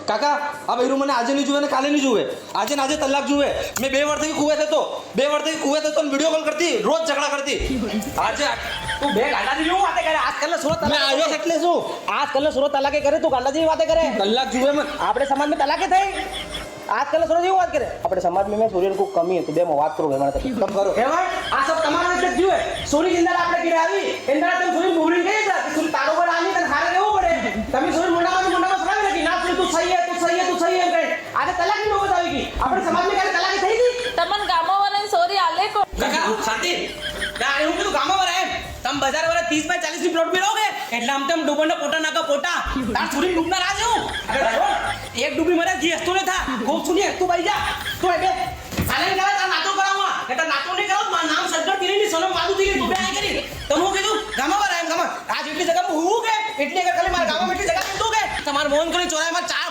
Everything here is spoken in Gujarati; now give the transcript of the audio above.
કાકા આ બૈરું મને આજે નહીં જુએ ને કાલે નહીં જુએ, આજે ને આજે તલાક જુએ. મેં 2 વર્ષથી કુવે થતો, 2 વર્ષથી કુવે થતો ને વિડીયો કોલ કરતી, રોજ ઝઘડા કરતી. આજે તું બે ગાંડા જેવી વાતે કરે આજકાલ સુરત મેં આવ્યો એટલે શું આજકાલ સુરત તલાકે કરે તું ગાંડા જેવી વાતે કરે તલાક જુએ મને. આપણે સમાજમાં તલાકે થઈ આજકાલ સુરત જેવી વાત કરે આપણે સમાજમાં મેં સૂર્યને કોઈ કમી હતું બે માં વાત કરું મને તકલીફ કરો હેવણ આ સબ તમારા રીતે જીવે સૂર્ય જિંદા આપણે ઘરે આવી એંદરા તમે સૂર્ય મુહરી ગઈ છે કે સૂર્ય તારો પર આવી તને હારે રહેવું પડે તમે સૂર્ય મુંડામાં સરાવી નાખી ના સૂર્ય તું સહી હે તું સહી હે તું સહી હે કહે આજે તલાકની નોબત આવી ગઈ આપણે સમાજમાં ક્યારે તલાકી થઈ ગઈ તમન ગામવાળાને સોરી આલે કો કાકા શાંતિ ના હું કીધું ગામમાં એમ તમે બજાર વાળા 30 બાય 40 ની પ્લોટ પી લોગે એટલે આમ તેમ ડૂબણનો પોટા નાકા પોટા તાર છોરી ડૂબના રાજ હું એક ડૂબી મરે જીએસ તો ને થા ખૂબ સુની તું ભાઈ જા તું એ બે આલે કરે તાર નાતો કરાવવા એટલે નાતો નહીં કરો મારું નામ સજ્જડ તીરીની સનમ માદુ તીરી તું બે આઈ કરી તો હું કીધું ગામમાં એમ ગામમાં આજ એટલી જગ્યા હું કે એટલી અગર ખાલી મારા ગામમાં એટલી જગ્યા તું કે તમાર મોહન કરી ચોરાયમાં 4